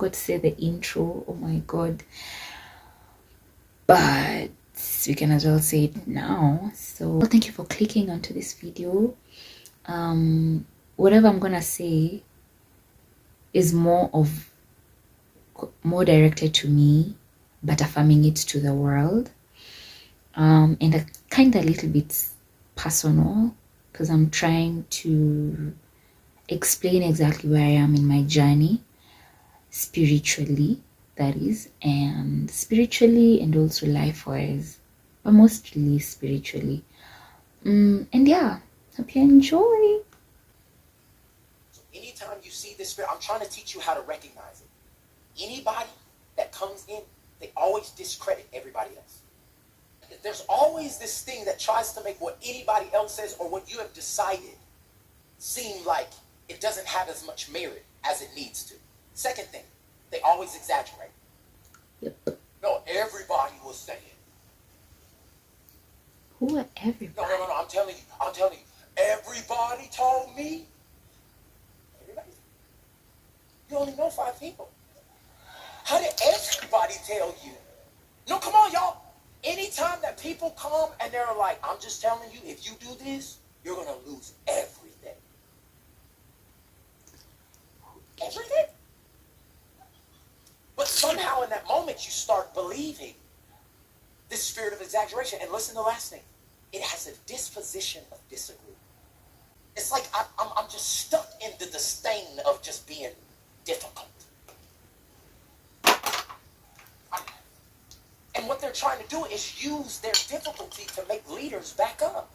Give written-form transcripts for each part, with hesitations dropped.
forgot to say the intro. Oh my god. But we can as well say it now. So thank you for clicking onto this video. Whatever I'm gonna say is more directed to me, but affirming it to the world, and a kind of little bit personal, because I'm trying to explain exactly where I am in my journey, spiritually, that is, and also life-wise, but mostly spiritually. And yeah, hope you enjoy. So anytime you see this spirit, I'm trying to teach you how to recognize it. Anybody that comes in, they always discredit everybody else. There's always this thing that tries to make what anybody else says or what you have decided seem like it doesn't have as much merit as it needs to. Second thing, they always exaggerate. Yep. No, everybody was saying. Who are everybody? No, I'm telling you. Everybody told me. Everybody? You only know 5 people. How did everybody tell you? No, come on, y'all. Anytime that people come and they're like, I'm just telling you, if you do this, you're going to lose everything. Everything? But somehow in that moment, you start believing this spirit of exaggeration. And listen to the last thing. It has a disposition of disagreement. It's like I'm just stuck in the disdain of just being difficult. And what they're trying to do is use their difficulty to make leaders back up.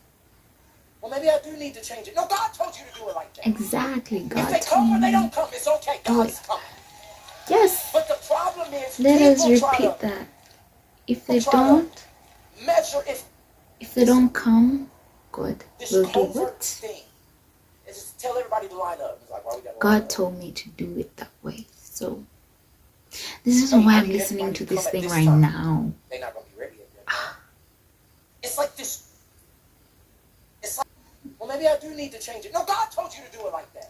Well, maybe I do need to change it. No, God told you to do it like that. Exactly, God. If they come or they don't come, it's okay. God's coming. Yes. But the problem is, let us repeat that. If they don't measure if they don't come, God will do what? Thing is just tell everybody to line up. It's like, well, God told me to do it that way. So this is why I'm listening to this thing right now. They're not gonna be ready yet. It's like this. It's like, well, maybe I do need to change it. No, God told you to do it like that.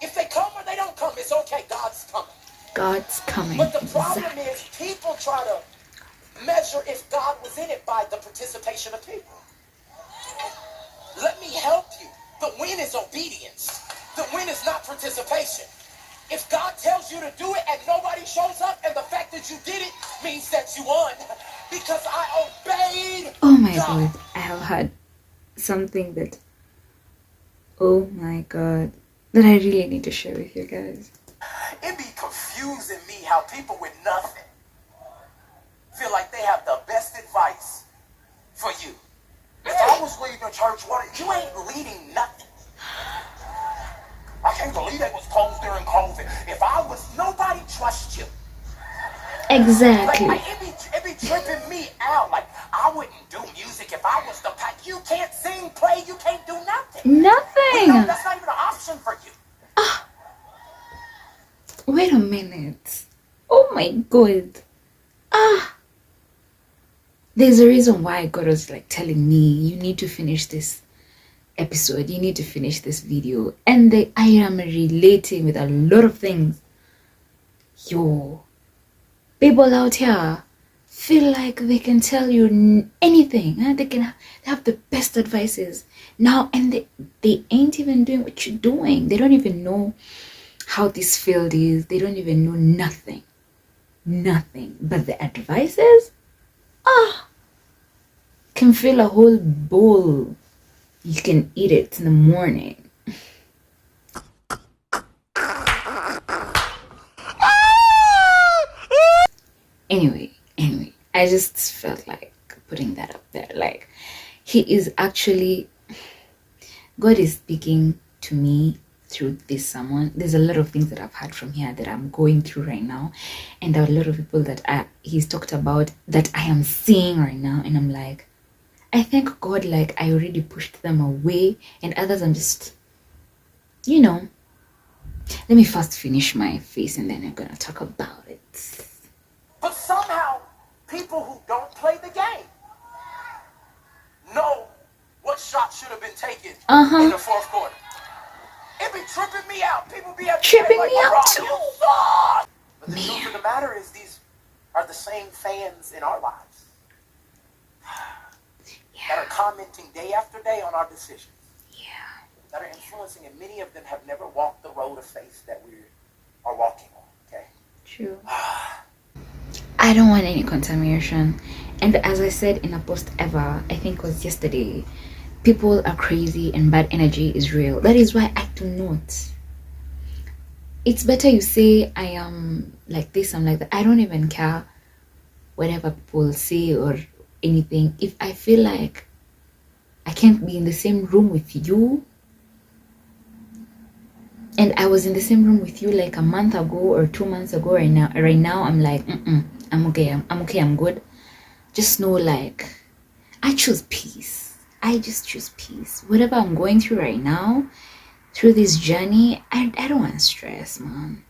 If they come or they don't come, it's okay. God's coming. God's coming. But the problem is, people try to measure if God was in it by the participation of people. Let me help you. The win is obedience. The win is not participation. If God tells you to do it and nobody shows up, and the fact that you did it means that you won, because I obeyed. Oh my God, I have had something that, oh my God, that I really need to share with you guys. It be confusing me how people with nothing feel like they have the best advice for you. If I was leading a church, you ain't leading nothing. I can't believe they was closed during COVID. If I was, nobody trusts you. Exactly. Like, it be tripping me out. Like, I wouldn't do music if I was the pack. You can't sing, play, you can't do nothing. Nothing. No, that's not even an option for you. Wait a minute. Oh my God. There's a reason why God was like telling me, you need to finish this episode, you need to finish this video, and I am relating with a lot of things. People out here feel like they can tell you anything, and they have the best advices now, and they ain't even doing what you're doing. They don't even know how this field is. They don't even know nothing, but the advices can fill a whole bowl. You can eat it in the morning. Anyway, I just felt like putting that up there. Like, God is speaking to me through this someone. There's a lot of things that I've heard from here that I'm going through right now, and there are a lot of people that he's talked about that I am seeing right now, and I'm like, I thank God, like, I already pushed them away, and others I'm just, let me first finish my face and then I'm gonna talk about it. But somehow people who don't play the game know what shot should have been taken in the fourth quarter. It be tripping me out. People be tripping me out too. But the truth of the matter is, these are the same fans in our lives that are commenting day after day on our decisions. That are influencing, and many of them have never walked the road of faith that we are walking on. Okay. True. I don't want any contamination. And as I said in a post ever, I think it was yesterday, people are crazy and bad energy is real. That is why I do not. It's better you say I am like this, I'm like that. I don't even care whatever people say or anything. If I feel like I can't be in the same room with you, and I was in the same room with you like a month ago or 2 months ago, right now I'm like, I'm okay, I'm okay, I'm good. Just know, like, I choose peace. I just choose peace. Whatever I'm going through right now, through this journey, I don't want stress, man.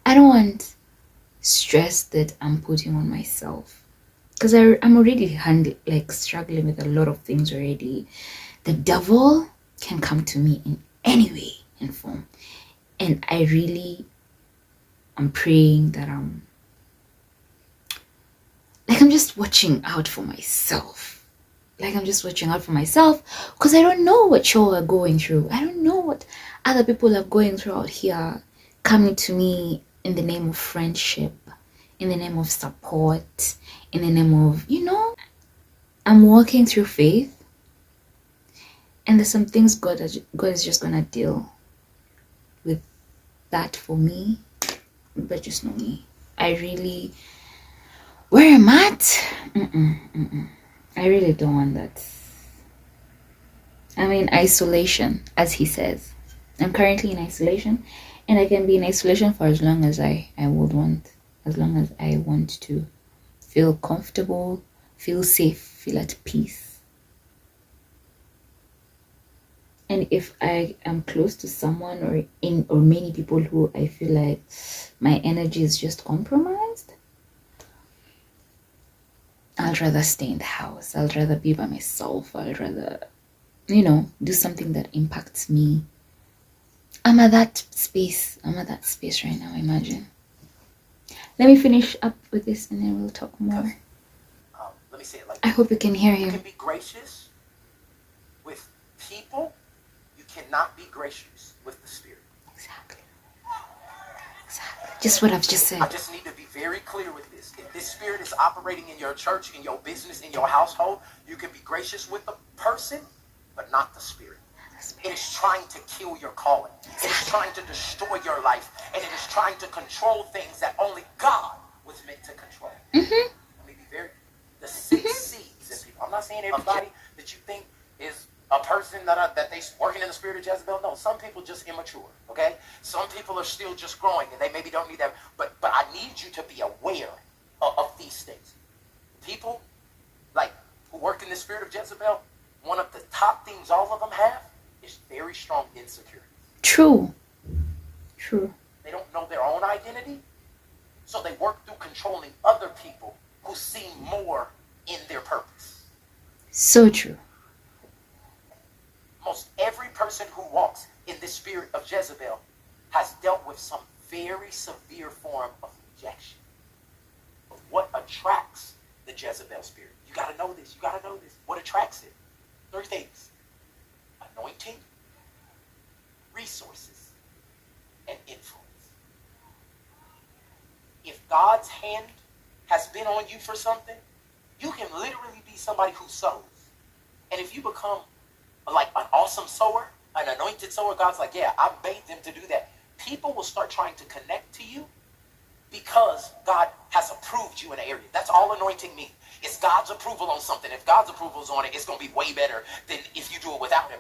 I don't want stress that I'm putting on myself, because I'm already struggling with a lot of things already. The devil can come to me in any way and form, and I really am praying that I'm just watching out for myself. I'm just watching out for myself, because I don't know what y'all are going through. I don't know what other people are going through out here, coming to me in the name of friendship, in the name of support, in the name of, I'm walking through faith, and there's some things God is just gonna deal with that for me. But just know me, I really, where I'm at, I really don't want that. I'm in isolation, as he says. I'm currently in isolation, and I can be in isolation for as long as I would want, as long as I want to feel comfortable, feel safe, feel at peace. And if I am close to someone or many people who I feel like my energy is just compromised, I'd rather stay in the house. I'd rather be by myself. I'd rather, do something that impacts me. I'm at that space right now, imagine. Let me finish up with this and then we'll talk more. Let me say it like I hope you can hear him. You can be gracious with people. You cannot be gracious with the Spirit. Exactly. Just what I've just said. I just need to be very clear with this. If this Spirit is operating in your church, in your business, in your household, you can be gracious with the person, but not the Spirit. It is trying to kill your calling. It is trying to destroy your life. And it is trying to control things that only God was meant to control. Let me be very... The 6 C's in people. I'm not saying everybody that you think is a person that they working in the spirit of Jezebel. No, some people just immature, okay? Some people are still just growing, and they maybe don't need that. But I need you to be aware of these things. People, who work in the spirit of Jezebel, one of the top things all of them have is very strong insecurity. True. They don't know their own identity, so they work through controlling other people who see more in their purpose. So true. Most every person who walks in the spirit of Jezebel has dealt with some very severe form of rejection. But what attracts the Jezebel spirit? You got to know this. What attracts it? 3 things: anointing, resources, and influence. If God's hand has been on you for something, you can literally be somebody who sows. And if you become an awesome sower, an anointed sower, God's like, yeah, I made them to do that. People will start trying to connect to you because God has approved you in an area. That's all anointing means. It's God's approval on something. If God's approval is on it, it's going to be way better than if you do it without him.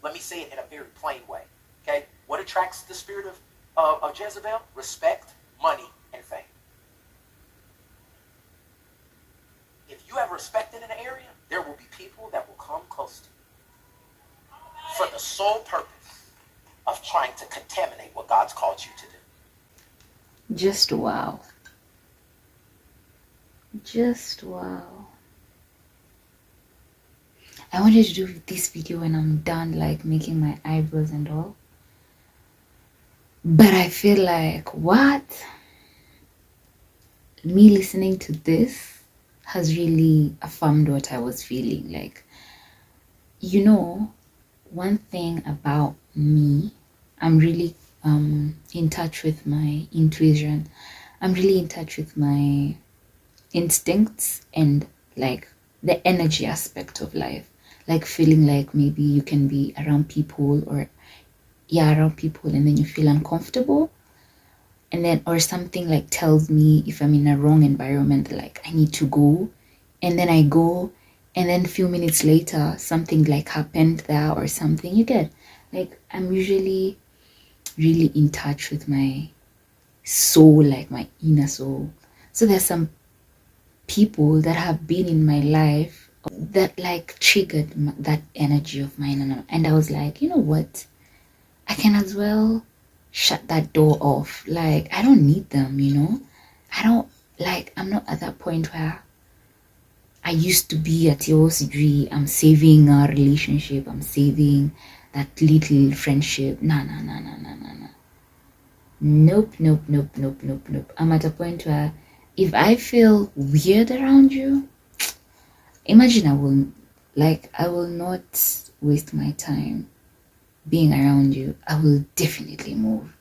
Let me say it in a very plain way. Okay? What attracts the spirit of Jezebel? Respect, money, and fame. If you have respect in an area, there will be people that will come close to you for the sole purpose of trying to contaminate what God's called you to do. Just wow. I wanted to do this video when I'm done making my eyebrows and all, but I feel like, what? me listening to this has really affirmed what I was feeling. Like, one thing about me, I'm really in touch with my intuition. I'm really in touch with my instincts and like the energy aspect of life. Like feeling like maybe you can be around people or around people and then you feel uncomfortable. And then or something like tells me if I'm in a wrong environment, like I need to go. And then I go, and then a few minutes later something like happened there or something. You get, like, I'm usually really in touch with my soul, like my inner soul. So there's some people that have been in my life that like triggered that energy of mine, and I was like, you know what, I can as well shut that door off. Like, I don't need them, I don't, like, I'm not at that point where I used to be at yours degree. I'm saving our relationship, I'm saving that little friendship. Nah, nah, nah, nah, nah, nah, nah. Nope, nope, nope, nope, nope, nope. I'm at a point where if I feel weird around you, imagine I will not waste my time being around you. I will definitely move.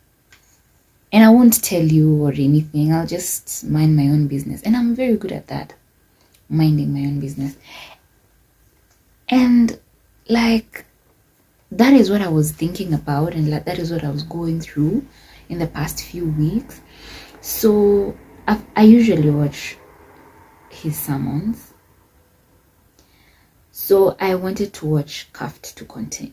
And I won't tell you or anything. I'll just mind my own business. And I'm very good at that, minding my own business. And like, that is what I was thinking about, and like that is what I was going through in the past few weeks. So I usually watch his sermons. So I wanted to watch Cuffed to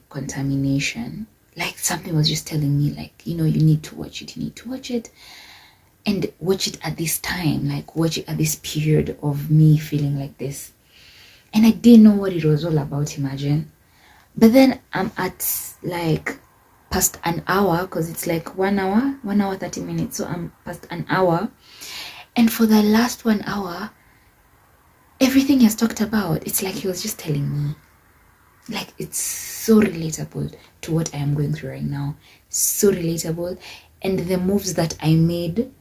Contamination. Like, something was just telling me, like, you need to watch it. You need to watch it. And watch it at this time. Like, watch it at this period of me feeling like this. And I didn't know what it was all about, imagine. But then I'm at, like, past an hour, because it's like 1 hour, 30 minutes. So I'm past an hour. And for the last 1 hour, everything he has talked about, it's like he was just telling me. Like, it's so relatable to what I am going through right now. So relatable. And the moves that I made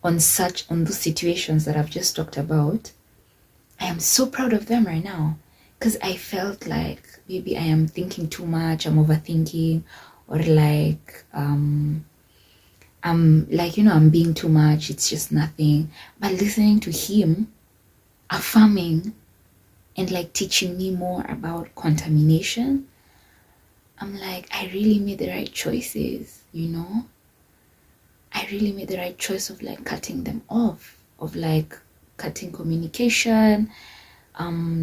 on those situations that I've just talked about, I am so proud of them right now. Because I felt like maybe I am thinking too much, I'm overthinking, or like I'm like, I'm being too much, it's just nothing. But listening to him affirming and like teaching me more about contamination, I'm like, I really made the right choices, I really made the right choice of like cutting them off, of like cutting communication,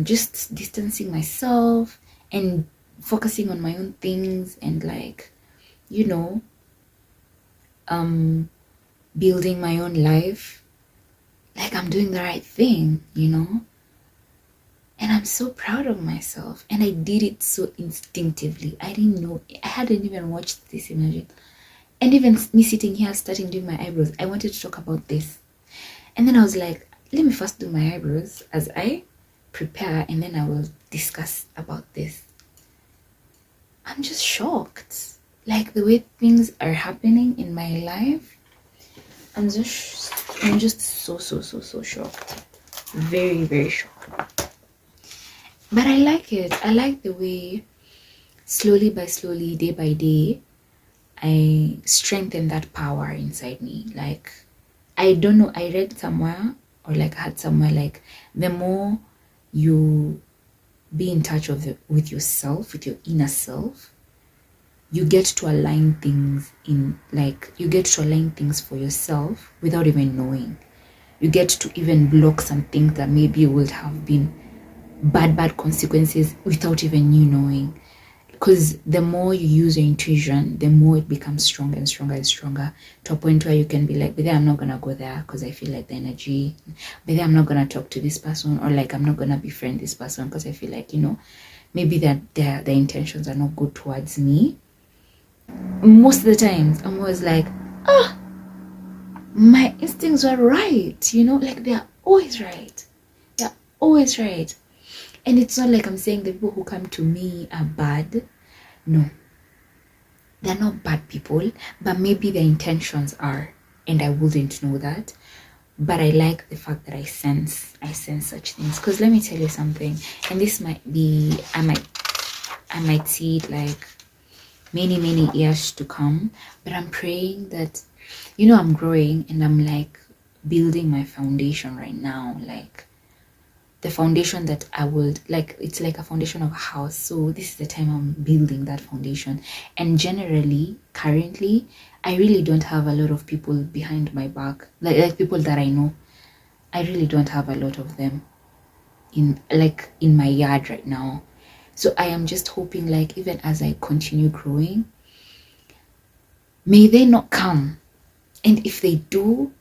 just distancing myself and focusing on my own things, and like, building my own life. Like, I'm doing the right thing, and I'm so proud of myself. And I did it so instinctively. I didn't know, I hadn't even watched this, imagine. And even me sitting here starting doing my eyebrows, I wanted to talk about this. And then I was like, let me first do my eyebrows as I prepare, and then I will discuss about this. I'm just shocked. Like, the way things are happening in my life, I'm just so shocked. Very, very shocked. But I like it. I like the way slowly by slowly, day by day, I strengthen that power inside me. Like, I don't know, I read somewhere, or like I heard somewhere, like, the more you be in touch with yourself, with your inner self, you get to align things you get to align things for yourself without even knowing. You get to even block some things that maybe would have been bad consequences without even you knowing. Because the more you use your intuition, the more it becomes stronger and stronger and stronger, to a point where you can be like, but then I'm not gonna go there because I feel like the energy, but then I'm not gonna talk to this person, or like I'm not gonna befriend this person because I feel like, maybe that their intentions are not good towards me. Most of the times I'm always like, my instincts were right, like they're always right. They're always right. And it's not like I'm saying the people who come to me are bad. No, they're not bad people, but maybe their intentions are, and I wouldn't know that. but I like the fact that I sense such things. Because let me tell you something, and this might be, I might see it like many years to come, but I'm praying that, you know, I'm growing and I'm like building my foundation right now, like the foundation that I would like. It's like a foundation of a house, so this is the time I'm building that foundation. And generally, currently, I really don't have a lot of people behind my back, like people that I know. I really don't have a lot of them in my yard right now. So I am just hoping, like, even as I continue growing, may they not come, and if they do,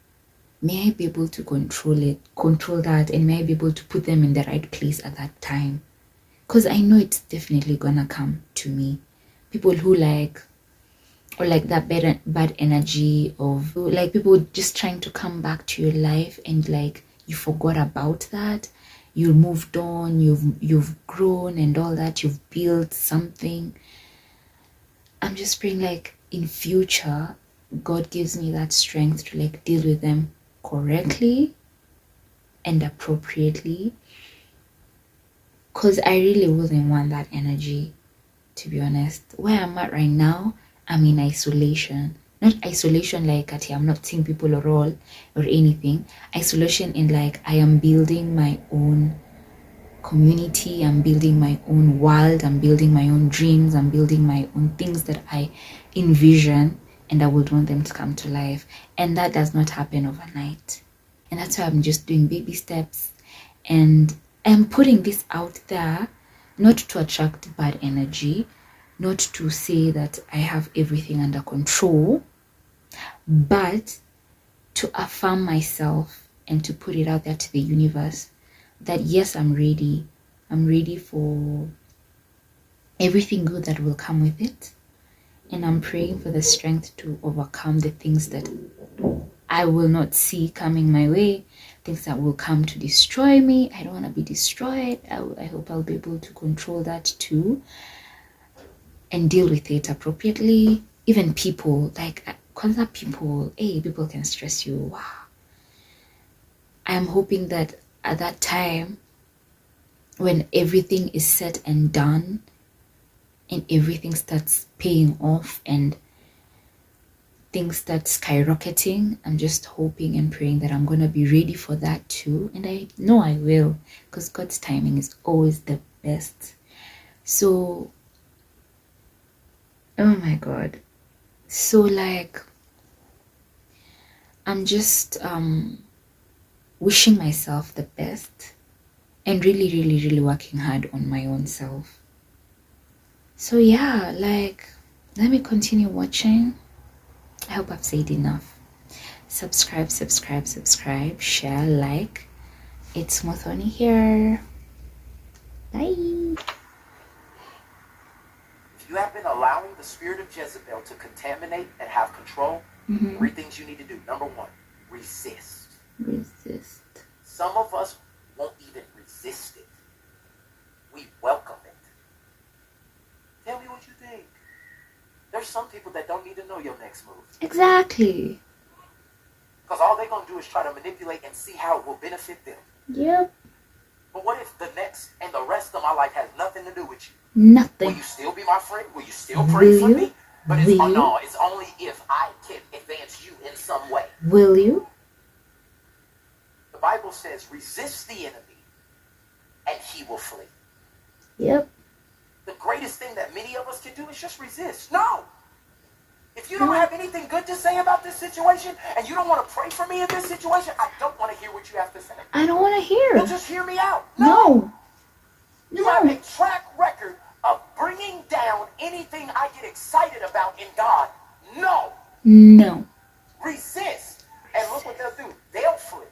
may I be able to control that, and may I be able to put them in the right place at that time. Because I know it's definitely gonna come to me. People who like, or like that bad energy of like people just trying to come back to your life, and like you forgot about that. You moved on, you've grown and all that, you've built something. I'm just praying, like, in future, God gives me that strength to like deal with them correctly and appropriately, because I really wouldn't want that energy, to be honest. Where I'm at right now, I'm in isolation. Not isolation like at I'm not seeing people at all or anything. Isolation in like I am building my own community, I'm building my own world, I'm building my own dreams, I'm building my own things that I envision and I would want them to come to life. And that does not happen overnight. And that's why I'm just doing baby steps, and I'm putting this out there not to attract bad energy, not to say that I have everything under control, but to affirm myself and to put it out there to the universe that yes, I'm ready. I'm ready for everything good that will come with it. And I'm praying for the strength to overcome the things that I will not see coming my way, things that will come to destroy me. I don't want to be destroyed. I hope I'll be able to control that too and deal with it appropriately. Even people, like, other people, hey, people can stress you. Wow. I'm hoping that at that time, when everything is said and done and everything starts paying off and things start skyrocketing, I'm just hoping and praying that I'm going to be ready for that too. And I know I will, because God's timing is always the best. So, oh my God. So like, I'm just wishing myself the best and really working hard on my own self. So yeah, like, let me continue watching. I hope I've said enough. Subscribe, share, like. It's Muthoni here. Bye. If you have been allowing the spirit of Jezebel to contaminate and have control, 3 things you need to do. Number 1, resist. Resist. Some of us won't even resist it. We welcome it. Tell me what you think. There's some people that don't need to know your next move. Exactly. Because all they're going to do is try to manipulate and see how it will benefit them. Yep. But what if the next and the rest of my life has nothing to do with you? Nothing. Will you still be my friend? Will you still pray for me? But it's, Will you? No, it's only if I can advance you in some way. Will you? The Bible says, resist the enemy and he will flee. Yep. The greatest thing that many of us can do is just resist. No. If you don't have anything good to say about this situation and you don't want to pray for me in this situation, I don't want to hear what you have to say. I don't want to hear. You'll just hear me out. No. You have a track record of bringing down anything I get excited about in God. No. No. Resist. And look what they'll do. They'll flee.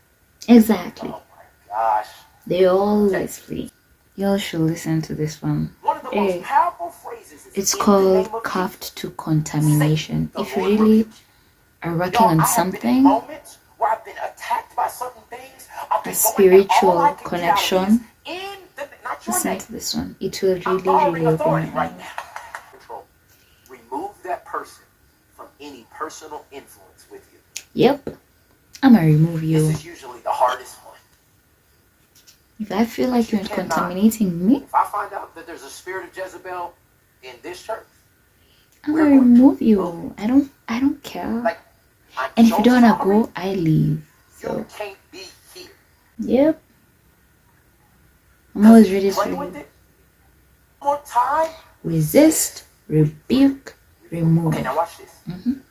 Exactly. Oh my gosh. They always flee. Y'all should listen to this one. One of the most powerful phrases is it's called Cuffed to Contamination. If you really are working on something, moments where I've been attacked by certain things, a spiritual connection, listen to this one. It will really open your eyes. Remove that person from any personal influence with you. Yep. I'm gonna remove you. This is usually If I feel like you're You cannot. contaminating me, If I find out that there's a spirit of Jezebel in this church, I'm we're gonna going to remove you. move. I don't care. Like, I'm And if you so don't wanna sorry, go, I leave. you So can't be here. yep. I'm 'Cause always if you ready play to with it one more time, resist, rebuke, remove. okay, now watch this. Mhm.